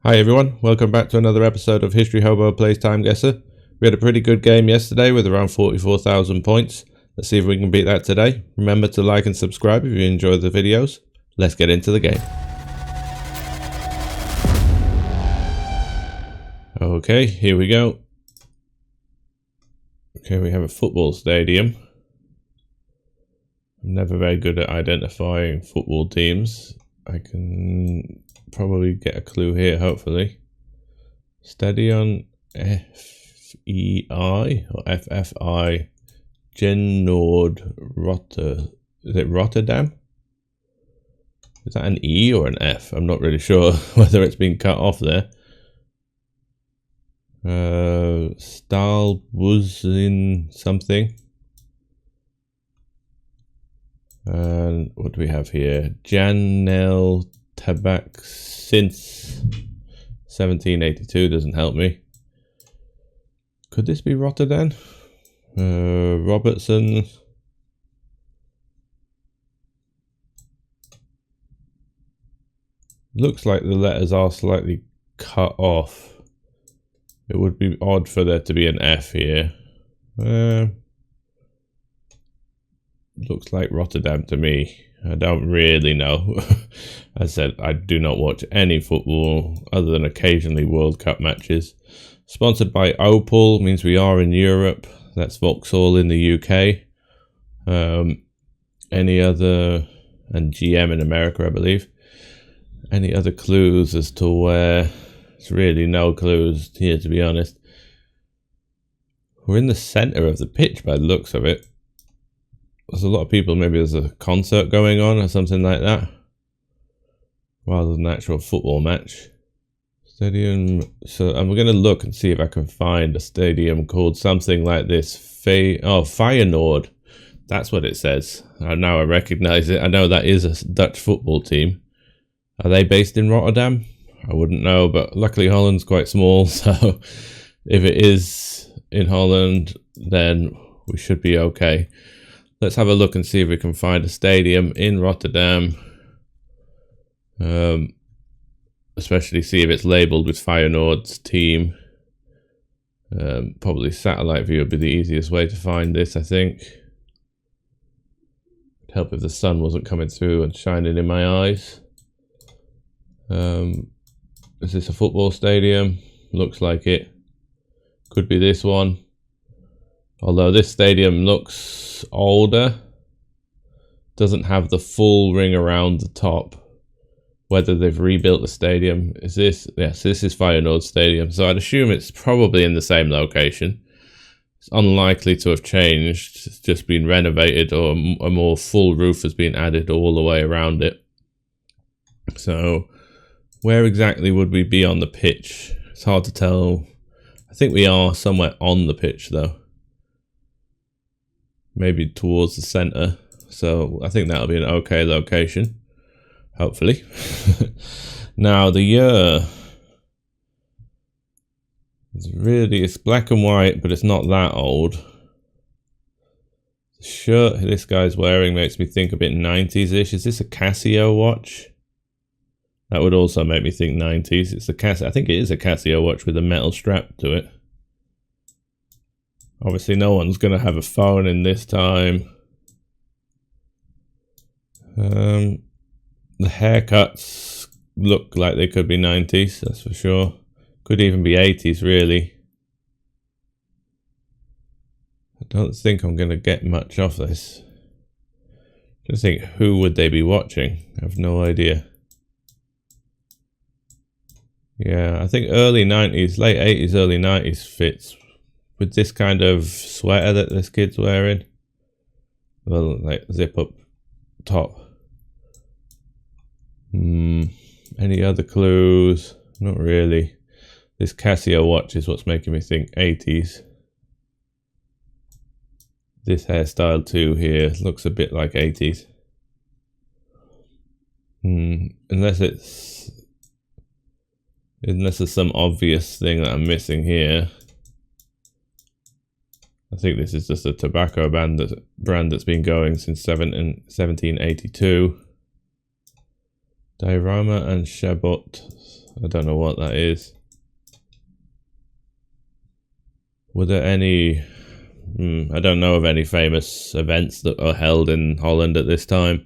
Hi everyone, welcome back to another episode of History Hobo Plays TimeGuessr. We had a pretty good game yesterday with around 44,000 points. Let's see if we can beat that today. Remember to like and subscribe if you enjoy the videos. Let's get into the game. Okay, here we go. Okay, we have a football stadium. I'm never very good at identifying football teams. I can probably get a clue here, hopefully. Stadion F-E-I or F-F-I Genoord Rotter. Is it Rotterdam? Is that an E or an F? I'm not really sure whether it's been cut off there. Staalbuzin something. And what do we have here? Janel Tabak since 1782 doesn't help me. Could this be Rotterdam? Robertson. Looks like the letters are slightly cut off. It would be odd for there to be an F here. Looks like Rotterdam to me. I don't really know. As I said, I do not watch any football other than occasionally World Cup matches. Sponsored by Opel means we are in Europe. That's Vauxhall in the UK. Any other, and GM in America, I believe. Any other clues as to where? There's really no clues here, to be honest. We're in the centre of the pitch by the looks of it. There's a lot of people, maybe there's a concert going on or something like that, rather than an actual football match. Stadium, so we're going to look and see if I can find a stadium called something like this. Feyenoord, that's what it says. Now I recognise it. I know that is a Dutch football team. Are they based in Rotterdam? I wouldn't know, but luckily Holland's quite small, so if it is in Holland, then we should be okay. Let's have a look and see if we can find a stadium in Rotterdam. Especially see if it's labelled with Feyenoord's team. Probably satellite view would be the easiest way to find this, I think. It'd help if the sun wasn't coming through and shining in my eyes. Is this a football stadium? Looks like it. Could be this one. Although this stadium looks older, doesn't have the full ring around the top. Whether they've rebuilt the stadium. Is this? Yes, this is Feyenoord Stadium. So I'd assume it's probably in the same location. It's unlikely to have changed. It's just been renovated, or a more full roof has been added all the way around it. So where exactly would we be on the pitch? It's hard to tell. I think we are somewhere on the pitch though. Maybe towards the centre, so I think that'll be an okay location, hopefully. Now the year, it's black and white, but it's not that old. The shirt this guy's wearing makes me think a bit 90s-ish. Is this a Casio watch? That would also make me think 90s. It's a Casio. I think it is a Casio watch with a metal strap to it. Obviously, no one's going to have a phone in this time. The haircuts look like they could be 90s, that's for sure. Could even be 80s, really. I don't think I'm going to get much off this. Just think, who would they be watching? I have no idea. Yeah, I think early 90s, late 80s, early 90s fits. With this kind of sweater that this kid's wearing. Well, like zip up top. Any other clues? Not really. This Casio watch is what's making me think 80s. This hairstyle too here looks a bit like 80s. Unless there's some obvious thing that I'm missing here. I think this is just a tobacco brand that's been going since 1782. Diorama and Chabot I don't know what that is. Were there any... I don't know of any famous events that are held in Holland at this time.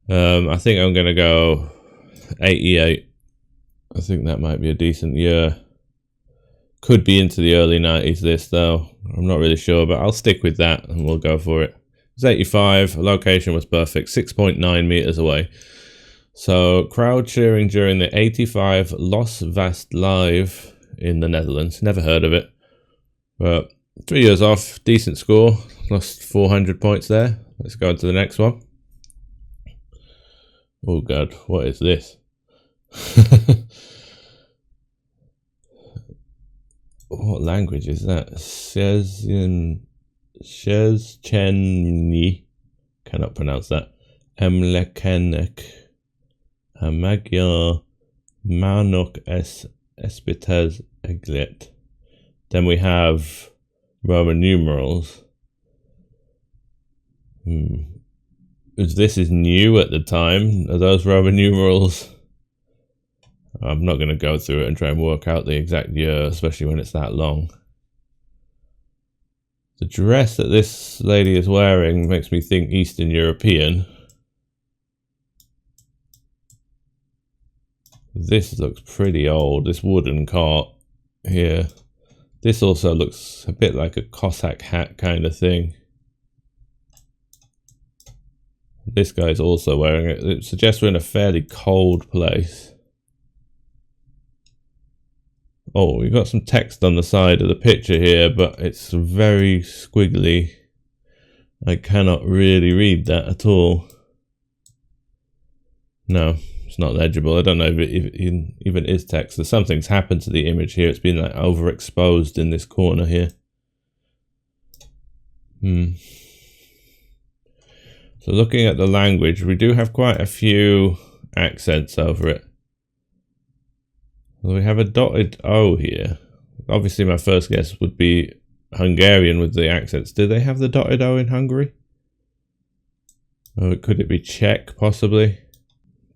I think I'm going to go 88. I think that might be a decent year. Could be into the early 90s this though. I'm not really sure, but I'll stick with that and we'll go for it. It's 85. Location was perfect. 6.9 meters away. So crowd cheering during the 85 Los Vast Live in the Netherlands. Never heard of it. But 3 years off. Decent score. Lost 400 points there. Let's go on to the next one. Oh god, what is this? What language is that? Szechenyi. Cannot pronounce that. Emlekenek. Magyar Manok Espitez Eglet. Then we have Roman numerals. This is new at the time. Are those Roman numerals? I'm not going to go through it and try and work out the exact year, especially when it's that long. The dress that this lady is wearing makes me think Eastern European. This looks pretty old, this wooden cart here. This also looks a bit like a Cossack hat kind of thing. This guy's also wearing it. It suggests we're in a fairly cold place. Oh, we've got some text on the side of the picture here, but it's very squiggly. I cannot really read that at all. No, it's not legible. I don't know if it even is text. There's something's happened to the image here. It's been like overexposed in this corner here. So looking at the language, we do have quite a few accents over it. Well, we have a dotted O here. Obviously my first guess would be Hungarian with the accents. Do they have the dotted O in Hungary? Or could it be Czech possibly?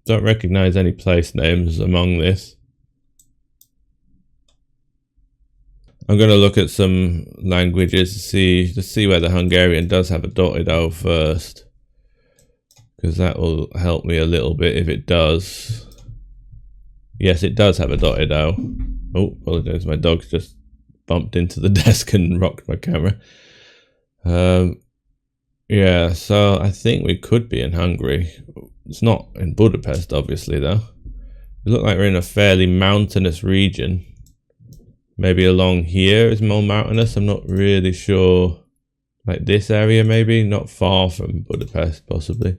Don't recognize any place names among this. I'm going to look at some languages to see whether Hungarian does have a dotted O first. Because that will help me a little bit if it does. Yes, it does have a dotted O. Oh, apologize, my dog's just bumped into the desk and rocked my camera. Yeah, so I think we could be in Hungary. It's not in Budapest, obviously, though. We look like we're in a fairly mountainous region. Maybe along here is more mountainous. I'm not really sure. Like this area, maybe. Not far from Budapest, possibly.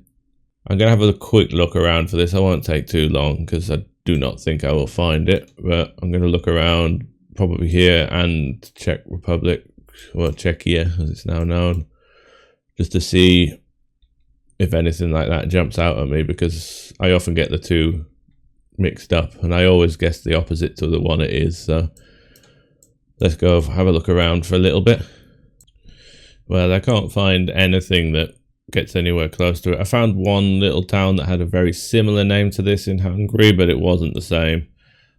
I'm going to have a quick look around for this. I won't take too long because I do not think I will find it. But I'm going to look around probably here and Czech Republic, or Czechia as it's now known, just to see if anything like that jumps out at me, because I often get the two mixed up and I always guess the opposite to the one it is. So let's go have a look around for a little bit. Well, I can't find anything that gets anywhere close to it. I found one little town that had a very similar name to this in Hungary, but it wasn't the same.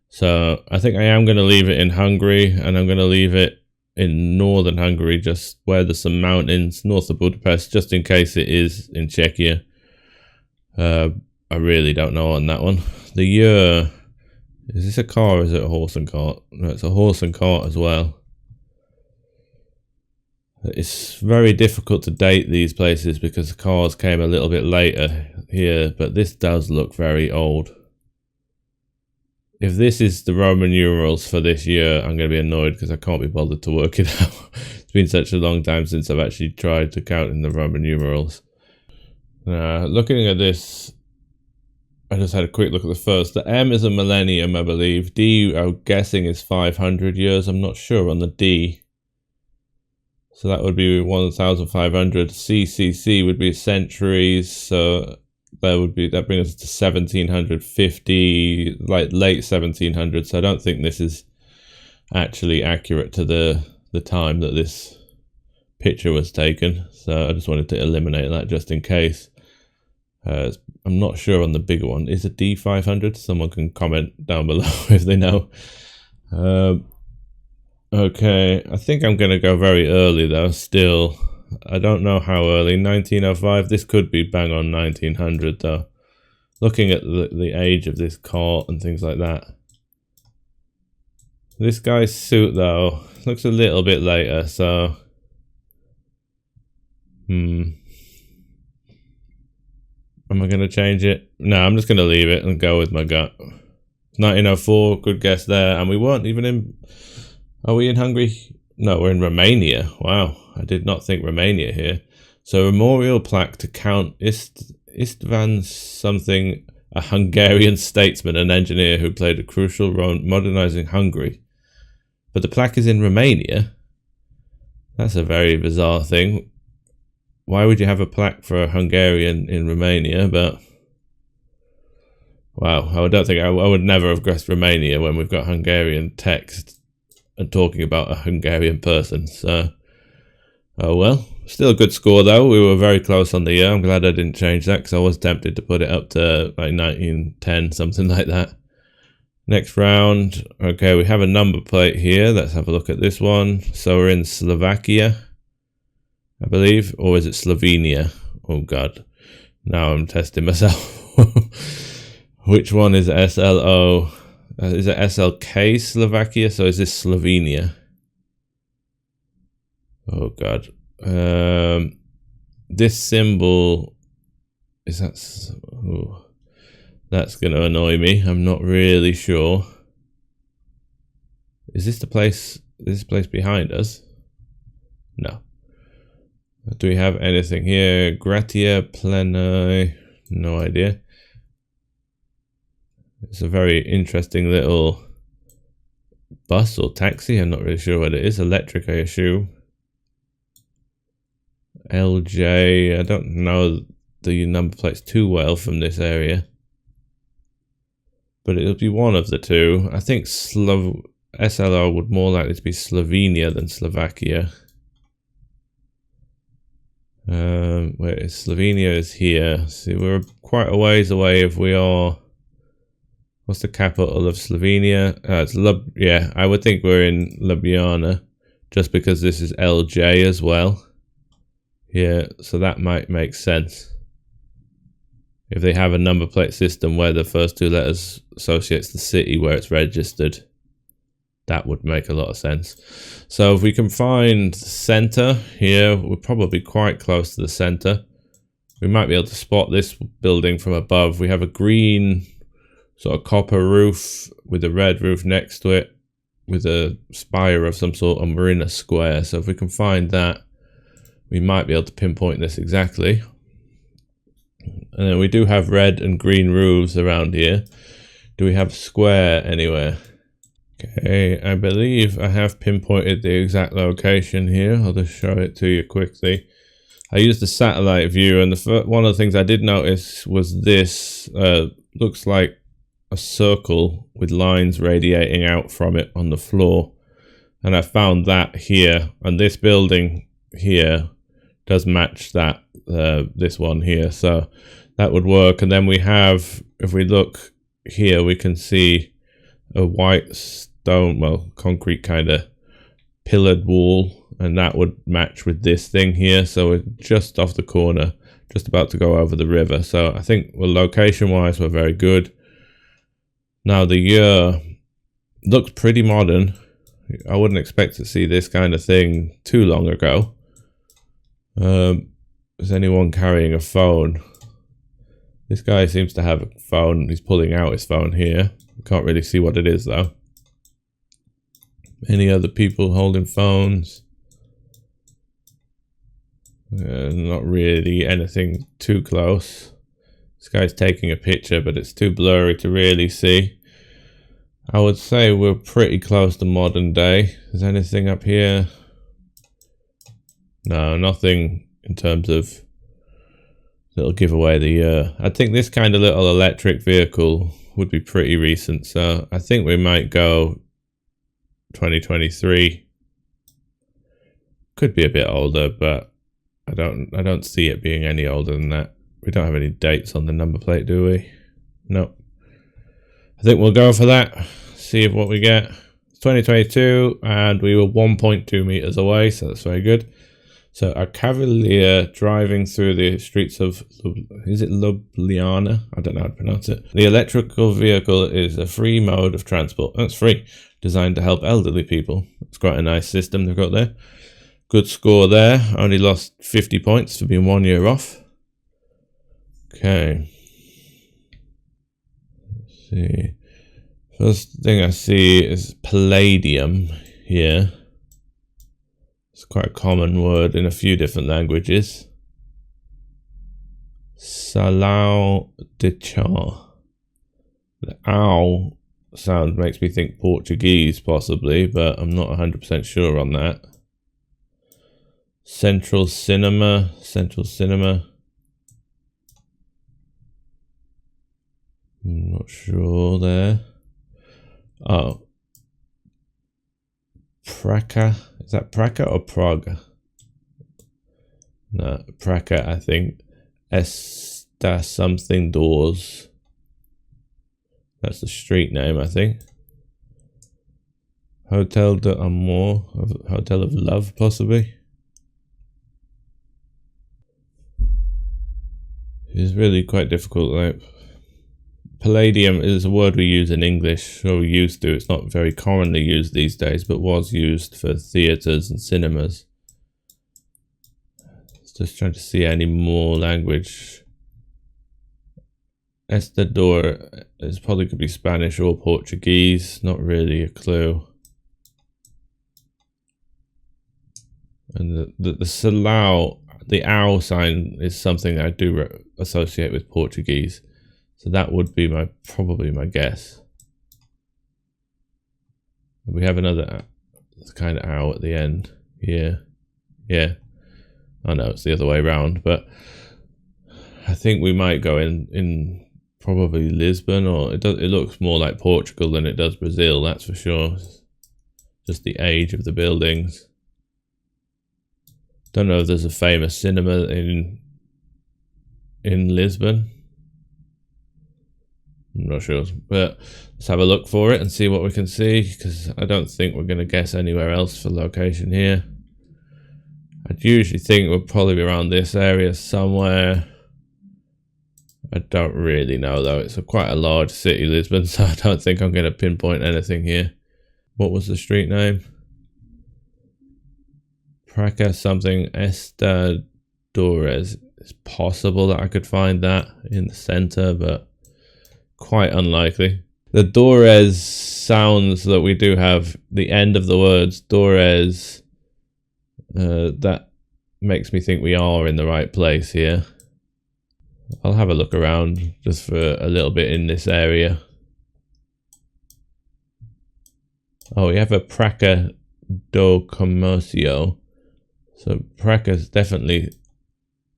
So I think I am going to leave it in Hungary, and I'm going to leave it in northern Hungary, just where there's some mountains north of Budapest, just in case it is in Czechia. I really don't know on that one. The year, is this a car or is it a horse and cart? No, it's a horse and cart as well. It's very difficult to date these places because the cars came a little bit later here, but this does look very old. If this is the Roman numerals for this year, I'm going to be annoyed because I can't be bothered to work it out. It's been such a long time since I've actually tried to count in the Roman numerals. Looking at this, I just had a quick look at the first. The M is a millennium, I believe. D, I'm guessing, is 500 years. I'm not sure on the D. So that would be 1,500. CCC would be centuries. So that brings us to 1750, like late 1700s. So I don't think this is actually accurate to the time that this picture was taken. So I just wanted to eliminate that just in case. I'm not sure on the bigger one. Is it D500? Someone can comment down below if they know. Okay, I think I'm going to go very early though, still. I don't know how early. 1905, this could be bang on 1900 though. Looking at the age of this court and things like that. This guy's suit though, looks a little bit later, so... Am I going to change it? No, I'm just going to leave it and go with my gut. 1904, good guess there. And we weren't even in... Are we in Hungary? No, we're in Romania. Wow, I did not think Romania here. So, memorial plaque to Count Istvan something, a Hungarian statesman and engineer who played a crucial role in modernizing Hungary. But the plaque is in Romania. That's a very bizarre thing. Why would you have a plaque for a Hungarian in Romania? But wow, I don't think I would never have guessed Romania when we've got Hungarian text and talking about a Hungarian person. So, oh well, still a good score though. We were very close on the year. I'm glad I didn't change that because I was tempted to put it up to like 1910, something like that. Next round. Okay, we have a number plate here. Let's have a look at this one. So we're in Slovakia, I believe, or is it Slovenia? Oh god, now I'm testing myself. Which one is SLO? Is it SLK Slovakia? So is this Slovenia? Oh god, this symbol is that. Oh, that's going to annoy me. I'm not really sure. Is this the place? Is this place behind us? No. Do we have anything here? Gratia plena? No idea. It's a very interesting little bus or taxi. I'm not really sure what it is. Electric, I assume. LJ. I don't know the number plates too well from this area. But it'll be one of the two. I think SLO would more likely to be Slovenia than Slovakia. Where is Slovenia? Is here. See, we're quite a ways away if we are. What's the capital of Slovenia? It's yeah, I would think we're in Ljubljana, just because this is LJ as well. Yeah, so that might make sense. If they have a number plate system where the first two letters associates the city where it's registered, that would make a lot of sense. So if we can find the center here, we're probably quite close to the center. We might be able to spot this building from above. We have a green sort of copper roof with a red roof next to it with a spire of some sort, and we're in a square. So if we can find that, we might be able to pinpoint this exactly. And then we do have red and green roofs around here. Do we have a square anywhere? Okay, I believe I have pinpointed the exact location here. I'll just show it to you quickly. I used the satellite view, and one of the things I did notice was this looks like a circle with lines radiating out from it on the floor. And I found that here, and this building here does match that, this one here. So that would work. And then we have, if we look here, we can see a white stone, well, concrete kind of pillared wall, and that would match with this thing here. So we're just off the corner, just about to go over the river. So I think, well, location wise, we're very good. Now the year looks pretty modern. I wouldn't expect to see this kind of thing too long ago. Is anyone carrying a phone? This guy seems to have a phone. He's pulling out his phone here. Can't really see what it is though. Any other people holding phones? Not really anything too close. This guy's taking a picture, but it's too blurry to really see. I would say we're pretty close to modern day. Is anything up here? No, nothing in terms of that'll give away the year. I think this kind of little electric vehicle would be pretty recent, so I think we might go 2023. Could be a bit older, but I don't see it being any older than that. We don't have any dates on the number plate, do we? No. I think we'll go for that. See what we get. It's 2022 and we were 1.2 meters away, so that's very good. So a cavalier driving through the streets of, is it Ljubljana? I don't know how to pronounce it. The electrical vehicle is a free mode of transport. That's free. Designed to help elderly people. It's quite a nice system they've got there. Good score there. Only lost 50 points for being 1 year off. Okay. Let's see. First thing I see is palladium here. It's quite a common word in a few different languages. Salão de chá. The ow sound makes me think Portuguese possibly, but I'm not 100% sure on that. Central cinema. I'm not sure there. Oh. Praca. Is that Praca or Praga? No, Praca, I think. Esta something doors. That's the street name, I think. Hotel de Amor. Hotel of Love, possibly. It's really quite difficult. Like, palladium is a word we use in English, or we used to. It's not very commonly used these days, but was used for theatres and cinemas. Just trying to see any more language. Estador is probably could be Spanish or Portuguese. Not really a clue. And the Salão, the owl sign is something I do associate with Portuguese. So that would be probably my guess. We have another kind of owl at the end here. Yeah. I know it's the other way around, but I think we might go in probably Lisbon, or it looks more like Portugal than it does Brazil, that's for sure. Just the age of the buildings. Don't know if there's a famous cinema in Lisbon. I'm not sure, but let's have a look for it and see what we can see, because I don't think we're going to guess anywhere else for location here. I'd usually think we'll probably be around this area somewhere. I don't really know though. It's quite a large city, Lisbon, so I don't think I'm going to pinpoint anything here. What was the street name? Praca something Estadores. It's possible that I could find that in the center, but quite unlikely. The Dores sounds that we do have, the end of the words, Dores, that makes me think we are in the right place here. I'll have a look around just for a little bit in this area. Oh, we have a Praca do Comércio. So Praca is definitely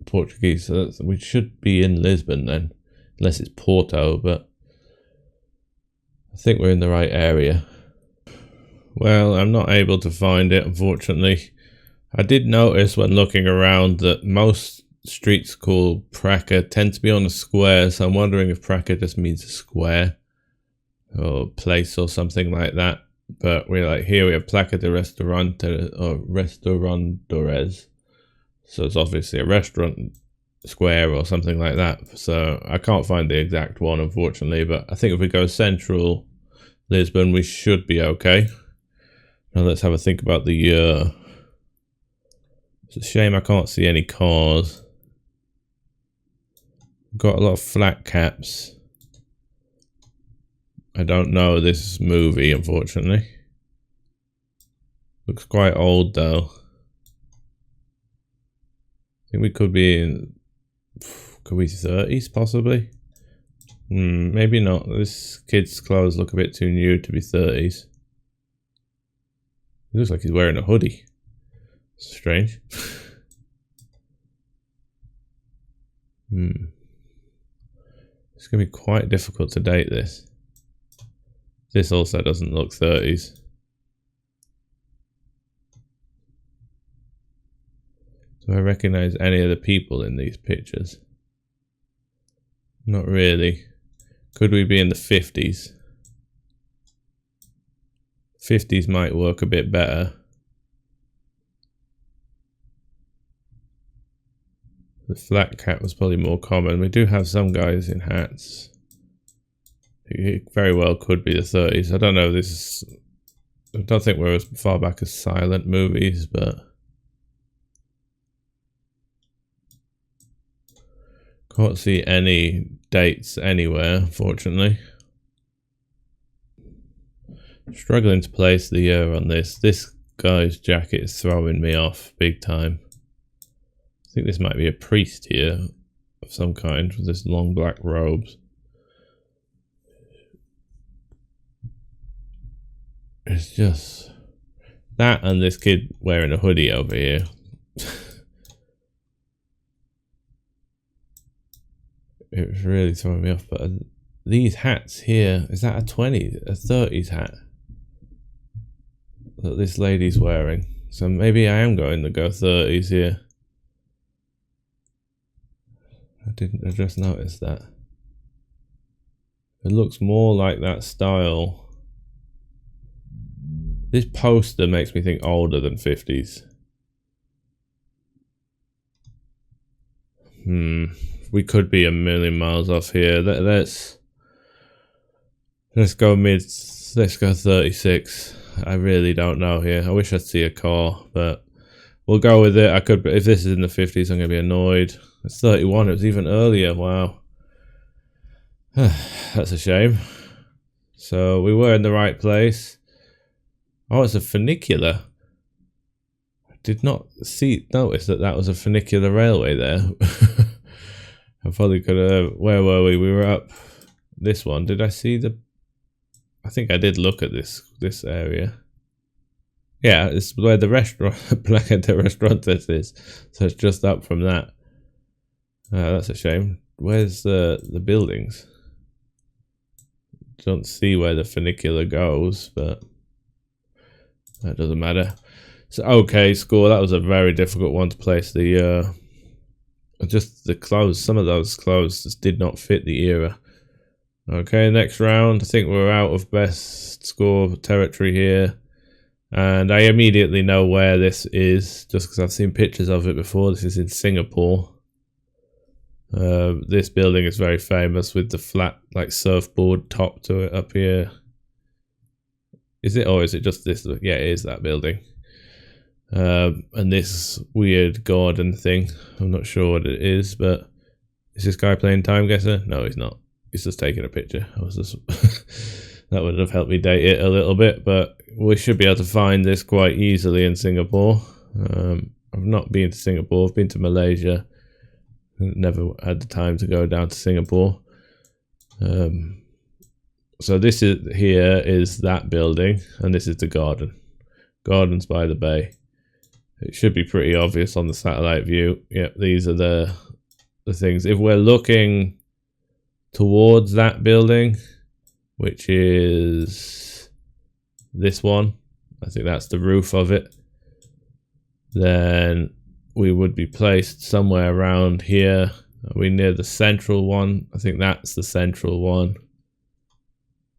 Portuguese, so we should be in Lisbon then, unless it's Porto, but I think we're in the right area. Well, I'm not able to find it, unfortunately. I did notice when looking around that most streets called Praca tend to be on a square, so I'm wondering if Praca just means a square or place or something like that. But we're like, here we have Placa de Restaurante or Restaurantores, so it's obviously a restaurant square or something like that. So I can't find the exact one, unfortunately, but I think if we go central Lisbon, we should be okay. Now let's have a think about the year. It's a shame I can't see any cars. Got a lot of flat caps. I don't know this movie, unfortunately. Looks quite old though. I think we could be in, could be 30s possibly? Maybe not. This kid's clothes look a bit too new to be 30s. He looks like he's wearing a hoodie. Strange. It's going to be quite difficult to date this. This also doesn't look 30s. Do I recognize any of the people in these pictures? Not really. Could we be in the 50s? 50s might work a bit better. The flat cap was probably more common. We do have some guys in hats. It very well could be the 30s. I don't know. I don't think we're as far back as silent movies, but can't see any dates anywhere, unfortunately. Struggling to place the year on this. This guy's jacket is throwing me off big time. I think this might be a priest here of some kind with this long black robes. It's just that and this kid wearing a hoodie over here. It's really throwing me off. But these hats here, is that a 30s hat that this lady's wearing? So maybe I am going to go 30s here. I just noticed that. It looks more like that style. This poster makes me think older than 50s. We could be a million miles off here. Let's go let's go 36. I really don't know here. I wish I'd see a car, but we'll go with it. If this is in the 50s, I'm gonna be annoyed. It's 31. It was even earlier. Wow. That's a shame. So we were in the right place. Oh, it's a funicular. I did not notice that was a funicular railway there. I probably could have. Where were we? We were up this one. Did I see I think I did look at this area. Yeah, it's where the restaurant, Playa de Restaurantes is. So it's just up from that. That's a shame. Where's the buildings? Don't see where the funicular goes, but that doesn't matter. So okay, score. That was a very difficult one to place. Just the clothes. Some of those clothes just did not fit the era. Okay, next round. I think we're out of best score territory here, and I immediately know where this is just because I've seen pictures of it before. This is in Singapore. This building is very famous with the flat like surfboard top to it up here. Is it, or is it just this? Yeah, it is that building. And this weird garden thing. I'm not sure what it is, but is this guy playing TimeGuessr? No, he's not. He's just taking a picture. That would have helped me date it a little bit, but we should be able to find this quite easily in Singapore. I've not been to Singapore. I've been to Malaysia. Never had the time to go down to Singapore. So this is that building, and this is the garden. Gardens by the bay. It should be pretty obvious on the satellite view. Yep, these are the things. If we're looking towards that building, which is this one, I think that's the roof of it, then we would be placed somewhere around here. Are we near the central one? I think that's the central one.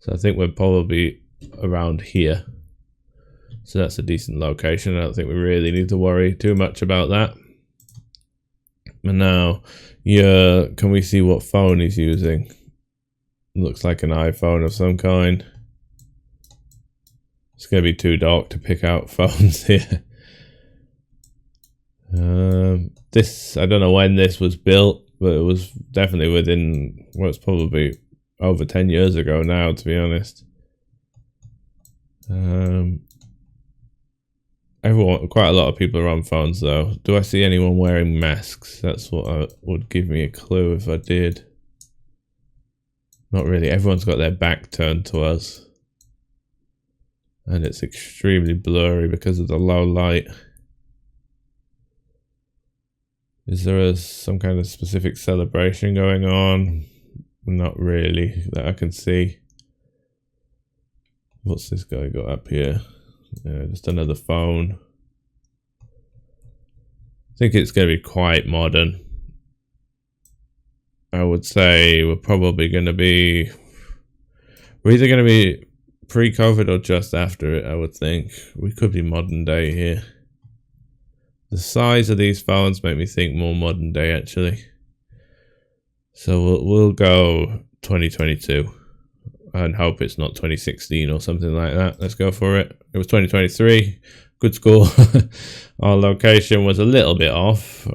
So I think we're probably around here. So that's a decent location. I don't think we really need to worry too much about that. And now, yeah, can we see what phone he's using? Looks like an iPhone of some kind. It's going to be too dark to pick out phones here. I don't know when this was built, but it was definitely within, well, it's probably over 10 years ago now, to be honest. Quite a lot of people are on phones though. Do I see anyone wearing masks? That's what would give me a clue if I did. Not really. Everyone's got their back turned to us. And it's extremely blurry because of the low light. Is there some kind of specific celebration going on? Not really, that I can see. What's this guy got up here? Yeah, just another phone. I think it's going to be quite modern. I would say we're probably going to be... We're either going to be pre-COVID or just after it, I would think. We could be modern day here. The size of these phones make me think more modern day, actually. So we'll go 2022 and hope it's not 2016 or something like that. Let's go for it. It was 2023. Good score. Our location was a little bit off.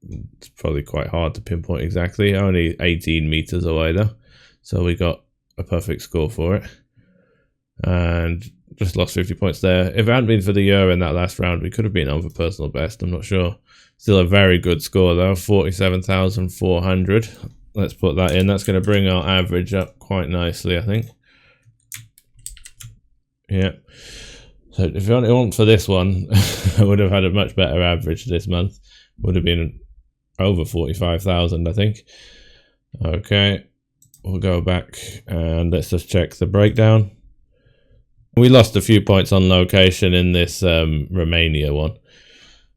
It's probably quite hard to pinpoint exactly. Only 18 meters away though. So we got a perfect score for it. And just lost 50 points there. If it hadn't been for the year in that last round, we could have been on for personal best. I'm not sure. Still a very good score though, 47,400. Let's put that in. That's going to bring our average up quite nicely, I think. Yeah. So if it weren't for this one, I would have had a much better average this month. Would have been over 45,000, I think. Okay. We'll go back and let's just check the breakdown. We lost a few points on location in this Romania one.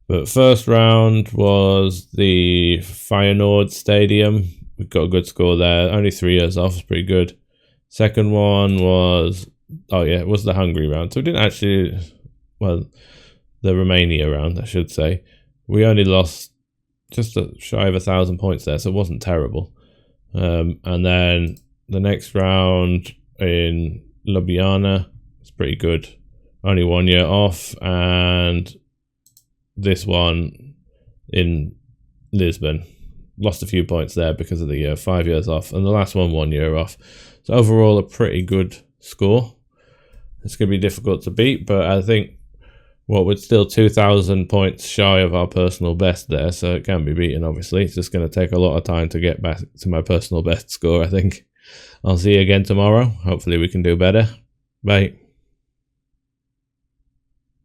But first round was the Feyenoord Stadium. We got a good score there. Only 3 years off. It's pretty good. Second one was... Oh, yeah, it was the Hungary round. So we didn't actually... Well, the Romania round, I should say. We only lost just shy of 1,000 points there, so it wasn't terrible. And then the next round in Ljubljana... pretty good. Only 1 year off, and this one in Lisbon lost a few points there because of the year. 5 years off, and the last one 1 year off. So overall a pretty good score. It's going to be difficult to beat, but I think we're still 2,000 points shy of our personal best there, so it can be beaten. Obviously it's just going to take a lot of time to get back to my personal best score. I think I'll see you again tomorrow. Hopefully we can do better. Bye.